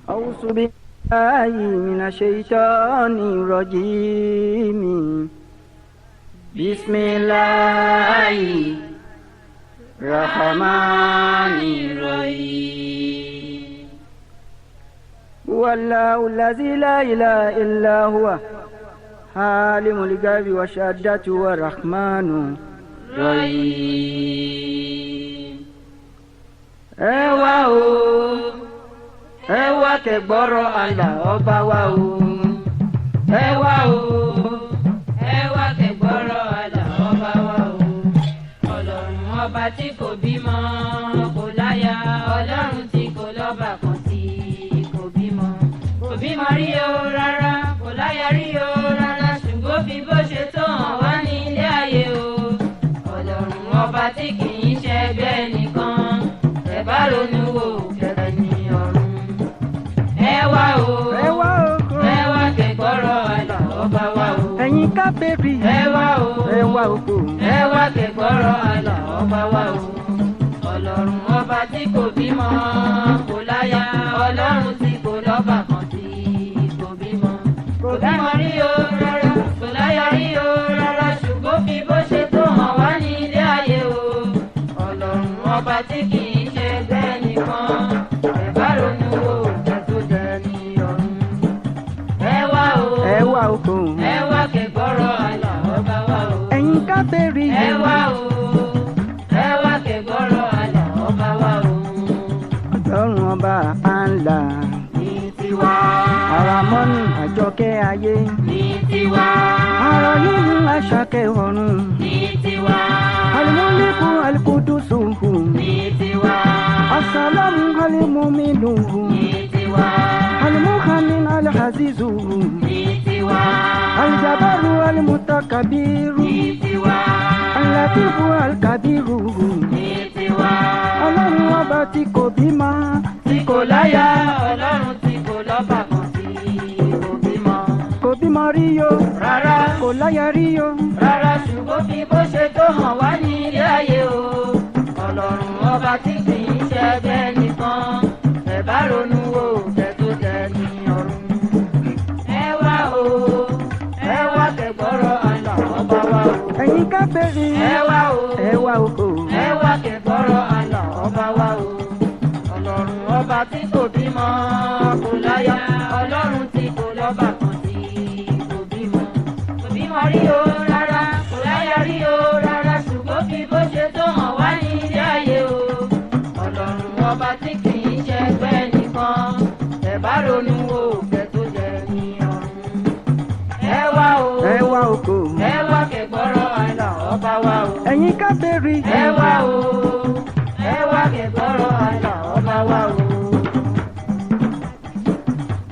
أعوذ بالله من الشيطان الرجيم. بسم الله الرحمن الرحيم. هو الله الذي لا إله إلا هو عالم الغيب والشهادة والرحمن الرحيم. ẹ wá o, ẹ wá kẹ́gbọ́rọ̀ àlà ọba wa o. ẹ wá o, ẹ wá kẹ́gbọ́rọ̀ àlà ọba wa o. Ọlọ́run ọba tí kò bímọ kò láya, Ọlọ́run tí kò lọ́ba kan tí kò bímọ. Kò bímọ rí o rárá, kò láya rí o rárá, ṣùgbọ́n bí bó ṣe tó hàn wá ní ilé ayé o. Ọlọ́run ọba tí kì í ṣẹgbẹ́ nìkan, ẹ bá ronú wò kẹrẹ ní ọ̀run. ẹ wá o, ẹ wá o, ẹ wá kẹ́gbọ́rọ̀ àlà ọba wa o. ẹ̀yin kábẹ́rì. ẹ wá o, ẹ wá o, ẹ wá kẹ́gbọ́rọ̀ àlà ọba wa o. Ọlọ́run ọba tí kò bímọ kò láya, Ọlọ́run tí kò lọ́ba kan tí kò bímọ. Kò bímọ rí o rárá, kò láya rí o rárá, ṣùgbọ́n bí bó ṣe tó hàn wá ní ilé ayé o. Ọlọ́run ọba tí kì í ṣẹgbẹ́ nìkan, ẹ bá ronú wò kẹ́ tó jẹ ní ọ̀run. ẹ wá o, ẹ wá o, ẹ wá kẹ́gbọ́rọ̀ àlà ọba wa o. ẹ̀yin kábẹ́rì. ẹ wá o, ẹ wá kẹ́gbọ́rọ̀ àlà ọba wa o. Ọlọ́run ọba àńlá ní tiwa, àràmọ́nì àjọkẹ́ ayé, ní tiwa, àrọ̀ nínú àṣàkẹ́ ọ̀run, ní tiwa, alimọ́lẹ́kùn alikudusu, ní tiwa, asalamu alimuminu, ní tiwa, alimuhamin alhazizu, ní tiwa, aljabaru alimutakabiru, ní tiwa, alatifu alkabiru. ní tiwa. Ọlọ́run ọba tí kò bímọ, Tí kò láya, Ọlọ́run tí kò lọ́ba kan tí kò bímọ. kò bímọ rí o, Rárá, kò láya rí o. rárá, ṣùgbọ́n bí bó ṣe tó hàn wá ní ilé ayé o. Ọlọ́run ọba tí kì í ṣẹgbẹ́ nìkan, ẹ bá ronú wò kẹ́ tó jẹ ní ọ̀run. ẹ wá o, ẹ wá kẹ́gbọ́rọ̀ àlà ọba wa o. Ẹ̀yin kábẹ́rì. ẹ wá o, ẹ wá o, ẹ wá kẹ́gbọ́rọ̀ àlà ọba wa o. Ọlọ́run ọba tí kò bímọ kò láya, Ọlọ́run tí kò lọ́ba kan tí kò bímọ. Kò bímọ rí o rárá, kò láya rí o rárá, ṣùgbọ́n bí bó ṣe tó hàn wá ní ilé ayé o. Ọlọ́run ọba tí kì í ṣẹgbẹ́ nìkan, ẹ bá ronú wò kẹ́ tó jẹ ní ọ̀run. ẹ wá o, ẹ wá o, ẹ wá kẹ́gbọ́rọ̀ àlà ọba wa o. ẹ̀yin kábẹ́rì. ẹ wá o, ẹ wá kẹ́gbọ́rọ̀ àlà ọba wa o.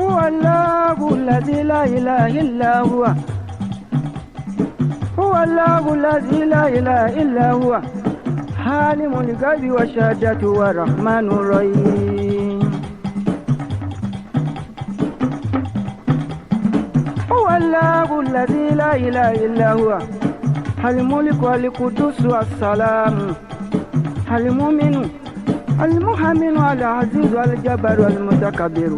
هو الله الذي لا إله إلا هو. هو الله الذي لا إله إلا هو عالم الغيب والشهادة والرحمن الرحيم. هو الله الذي لا إله إلا هو الملك والقدوس والسلام المؤمن المهيمن العزيز الجبار المتكبر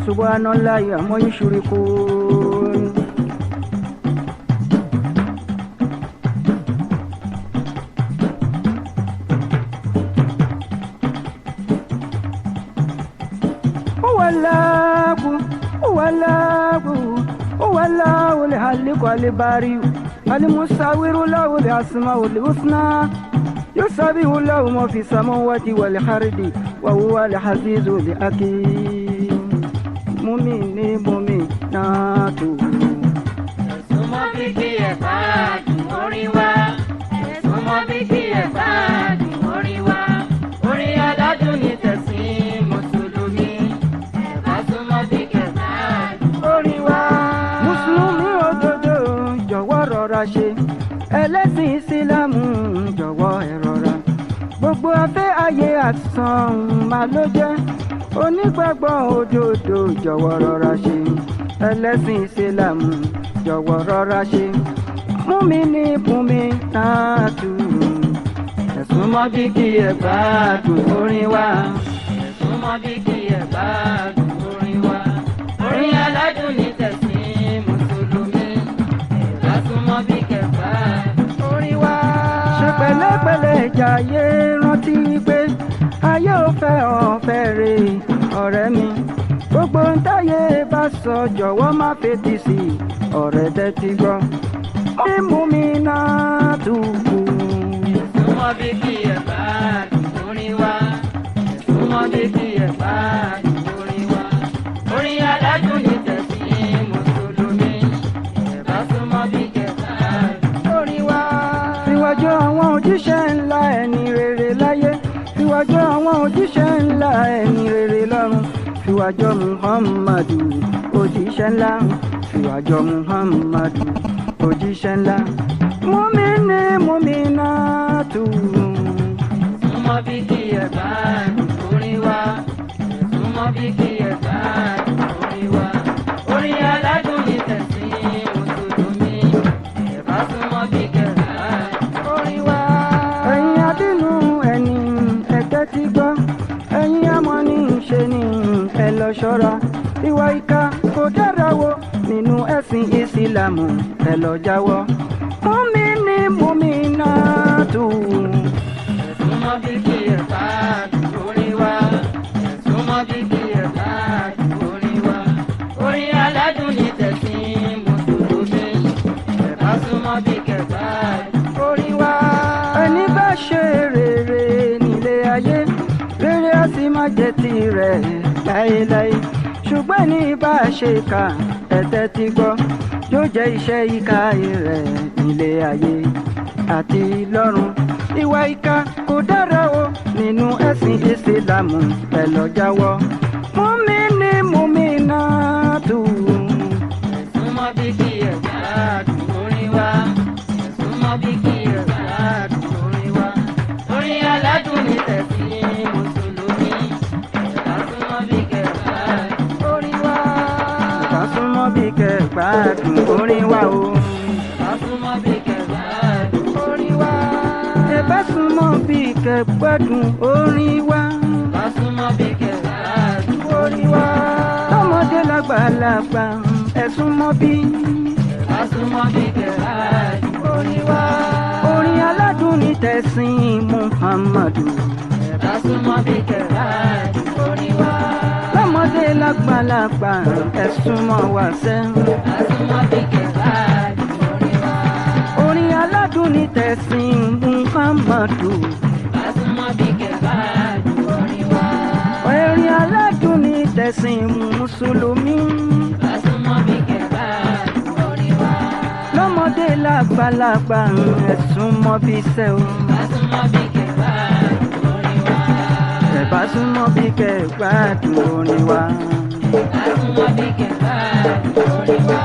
سبحان الله عما يشركون. هو الله هو الله هو الله الخالق البارئ المصور له الأسماء الحسنى يسبح له ما في السماوات والأرض وهو العزيز الحكيم. Mùmínì mùmínátù. Ẹ̀sùn mọ́ bí kí ẹ̀ bá dùn orin wa. Ẹ̀sùn mọ́ bí kí ẹ̀ bá dùn orin wa. Orin aládùn ní tẹ̀sìn Mùsùlùmí. Ẹ bá sún mọ́ bí kí ẹ̀ bá dùn orin wa. Mùsùlùmí òdodo jọ̀wọ́ rọra ṣe. Ẹlẹ́sìn Ìsìlámù jọ̀wọ́ ẹ rọra. Gbogbo afẹ́ ayé àsán máa ló jẹ́. Onígbàgbọ́ òdodo jọ̀wọ́ rọra ṣe. Ẹlẹ́sìn Ìsìlámù jọ̀wọ́ rọra ṣe. Mùmínì mùmínátù. Ẹ̀sùn mọ́ bí kí ẹ bá dùn orin wa. Ẹ̀sùn mọ́ bí kí ẹ̀ bá dùn orin jayé rántí pé ayé ò fẹ́ ọ̀fẹ́ rè ọ̀rẹ́ mi gbogbo ń táyé bá sọ jọ̀wọ́ má fetí sí ọ̀rẹ́ tẹ́tí gbọ́ mímú mi náà tukù. súnmọ́ bí kí ẹ bá orin wa súnmọ́ bí kí ẹ bá orin wa orin adájú ní tẹ̀sí mùsùlùmí ẹ bá súnmọ́ bí kí ẹ bá orin wa. síwájú àwọn òjíṣẹ́ ńlá ẹni rere láyé síwájú àwọn òjíṣẹ́ ńlá ẹni rere lọ́run síwájú Muhammadu òjíṣẹ́ ńlá síwájú Muhammadu òjíṣẹ́ ńlá mùmínì mùmínátù. súnmọ́ bí kí ẹ bá orin wa súnmọ́ bí kí ẹ bá orin wa orin aládùn ní tẹ̀sí mùsùlùmí ẹ bá súnmọ́ bí kí ẹ bá orin wa. ẹ̀yin abínú ẹni ẹ̀tẹ́ ti gbọ́ ẹ̀yin àmọ́ ní ṣe ni ẹ lọ ṣọ́ra ìwà ìkà kò dára wo nínú ẹ̀sìn ìsìlámù ẹ lọ jáwọ́ mùmínì mùmínátù. súnmọ́ bí kí ẹ bá orin wa súnmọ́ bí kí ẹ bá orin wa orin aládùn ní tẹ̀sí mùsùlùmí ẹ bá súnmọ́ bí kí ẹ bá orin wa. ẹni bá ṣe rere nílé ayé rere á sì máa jẹ́ tirẹ̀ láéláé ṣùgbọ́n ní bá ṣe kà ẹ̀tẹ́ ti gbọ́ yóò jẹ́ iṣẹ́ ìkà rẹ̀ nílé ayé àti lọ́run ìwà ìkà kò dára o nínú ẹ̀sìn ìsìlámù ẹ lọ jáwọ́ mùmínì mùmínátù. súnmọ́ bí kí ẹ bá orin wa súnmọ́ bí kí ẹ bá orin wa orin aládùn ní tẹ̀sí mùsùlùmí ẹ bá súnmọ́ bí kí ẹ bá orin wa. bá súnmọ́ bí kẹ́ gbádùn orin wa o. bá súnmọ́ bí kí ẹ bá orin wa. ẹ bá súnmọ́ bí kẹ́ gbádùn orin wa. bá súnmọ́ bí kí ẹ bá orin wa. tọmọdé lágbàlagbà ẹ súnmọ́ bí. bá súnmọ́ bí kí ẹ bá orin wa. orin aládùn ní tẹ̀sìn Muhammadu. bá súnmọ́ bí kí ẹ bá orin wa. tọmọdé lágbàlagbà ẹ súnmọ́ wa sẹ́. bá súnmọ́ bí kí ẹ bá orin wa. orin aládùn ní tẹ̀sìn Muhammadu. bá súnmọ́ bí kí ẹ bá orin wa. orin aládùn ní tẹ̀sìn mùsùlùmí. bá súnmọ́ bí kí ẹ bá orin wa. lọ́mọdé lágbàlagbà ẹ súnmọ́ bí sẹ́ o. bá súnmọ́ bí kí ẹ bá orin wa. ẹ bá súnmọ́ bí kẹ́ gbádùn orin wa. bá súnmọ́ bí kí ẹ bá orin wa.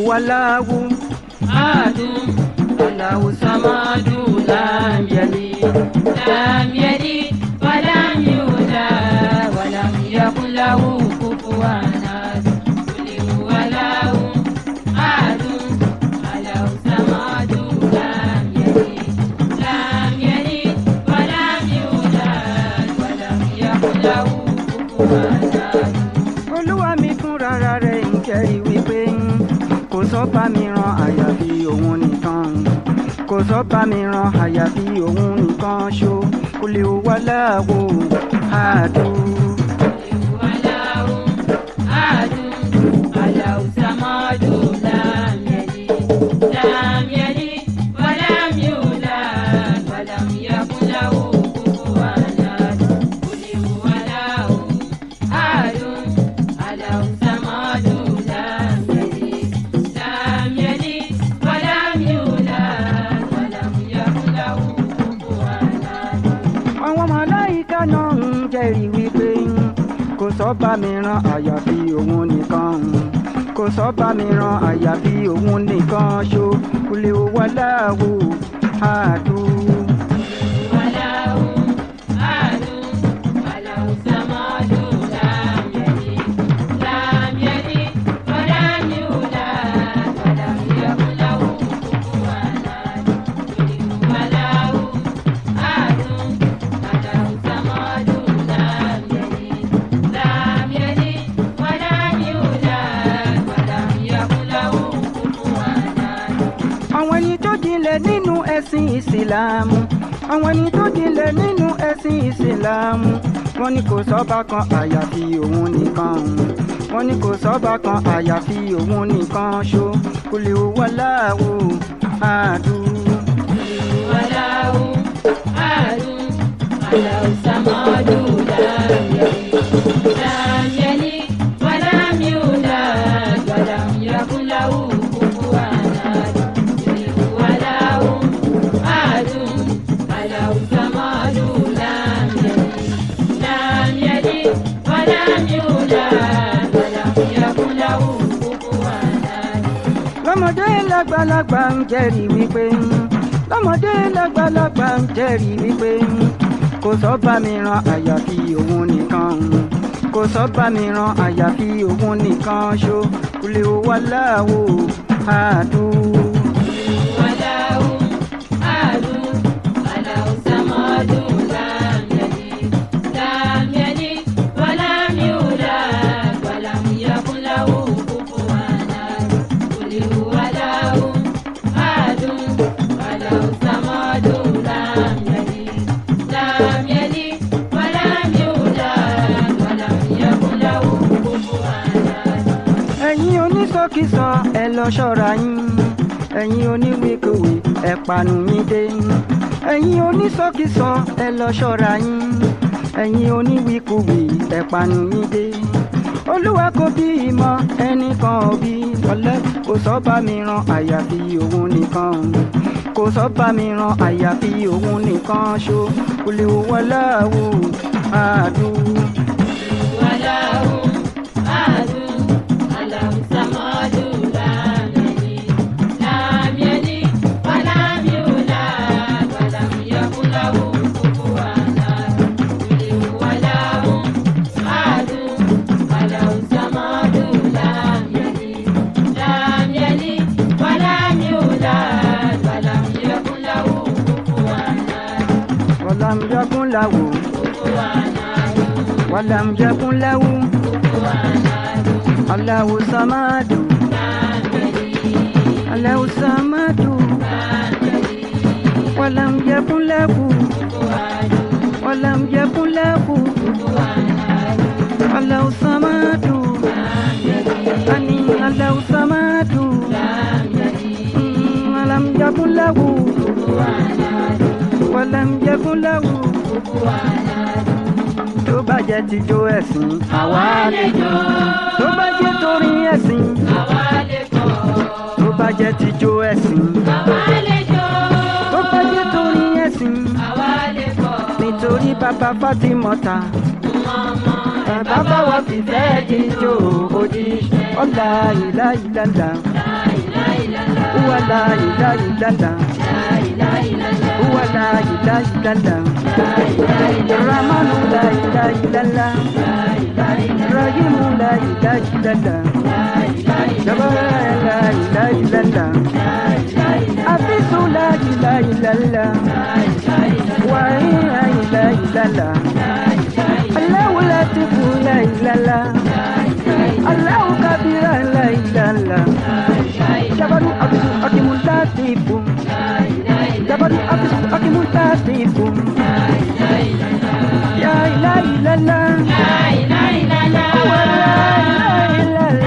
wàláwù. Àdùn Allahu samadu lam yalid lam yalid wa lam yulad wa lam yakun lahu kufuwan ahad. Qul huwallahu ahadun Allahu samadu lam yalid wa lam yulad wa lam yakun lahu kufuwan ahad. olúwa mi fúnra rẹ̀ ń jẹ́rìí wípé kò sọ́ba mìíràn àyàfi òun nìkan kò sọ́ba mìíràn àyàfi òun nìkan ṣo kò lè wá láwo àdó. Jẹ́rìí wípé kò sọ́ba mìíràn àyàfi òun nìkan kò sọ́ba mìíràn àyàfi òun nìkan ṣo kò lè wá láwo àdó. Nínú ẹ̀sìn ìsìlámù àwọn ẹni tó jinlẹ̀ nínú ẹ̀sìn ìsìlámù wọ́n ní kò sọ́ba kan àyàfi òun nìkan wọ́n ní kò sọ́ba kan àyàfi òun nìkan ṣo kò lè wá láwo àdó. lọ́mọdé lágbàlagbà ń jẹ́rìí wípé lọ́mọdé lágbàlagbà ń jẹ́rìí wípé kò sọ́ba mìíràn àyàfi òun nìkan kò sọ́ba mìíràn àyàfi òun nìkan ṣo kò lè wá láwo àdó. Onísọkísọ ẹ lọ ṣọ́ra yín ẹ̀yin oníwèkòwé ẹ panu yín dé ẹ̀yin onísọkísọ ẹ lọ ṣọ́ra yín ẹ̀yin oníwèkòwé ẹ panu yín dé olúwa kò bí ìmọ̀ ẹnìkan ò bí ọ̀lẹ kò sọ́ba mìíràn àyàfi òun nìkan kò sọ́ba mìíràn àyàfi òun nìkan ṣo kò lè wá láwo àdó. ولم يكن له الله الصمد الله الصمد ولم يكن له ولم يكن له الله الصمد أني الله الصمد ولم يكن له ولم يكن له tó bá jẹ́ tijó ẹ̀sìn àwa lè jó tó bá jẹ́ torí ẹ̀sìn àwa lè kọ tó bá jẹ́ tijó ẹ̀sìn àwa lè jó tó bá jẹ́ torí ẹ̀sìn àwa lè kọ nítorí bàbá Fátímọ́tà bàbá wa fìfẹ́ jíjó òjíṣẹ́ ọ̀la ìlà ìlàlà wàlà ìlà ìlàlà wàlà ìlà ìlàlà ramanu la ìlà ìlàlà rahimu la ìlà ìlàlà jabara la ìlà ìlàlà afisu la ìlà ìlàlà wàhíà ìlà ìlàlà aláwọ̀ láti fún la illallah. Allahu kabira la illallah. Jabaru akimun latifum. Jabaru akimun latifum. Ya ilaha illallah. La ilaha illallah.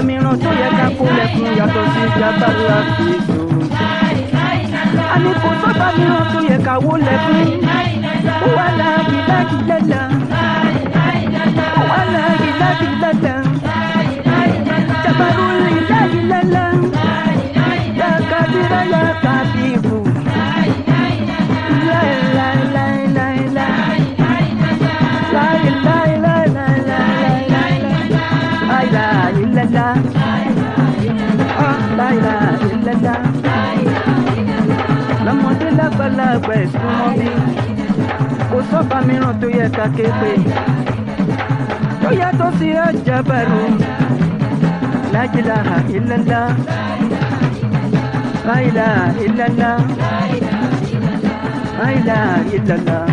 Mìíràn tó yẹ ká kó lẹ́kùn yàtọ̀ sí jábàlá fìdó. Àní kò sọ́ba mìíràn tó yẹ ká wó lẹ́kùn. Ó wà láàyè láàyè lẹ́la. Ó wà láàyè láàyè lẹ́la. Jabaru láàyè lẹ́la. Yà kàbírà yà kàbírù. Láìláìláìláìlá. Láìláìláìláìlá. La ilaha la ilaha illallah. Lọ́mọdé lágbàlagbà ẹ̀sùn mọ́ bí kò sọ́ba mìíràn tó yẹ ká ké pé tó yàtọ̀ sí Jabaru. La ilaha illallah. La ilaha illallah. La ilaha illallah.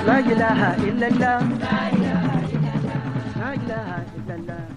La ilaha illallah. La ilaha illallah.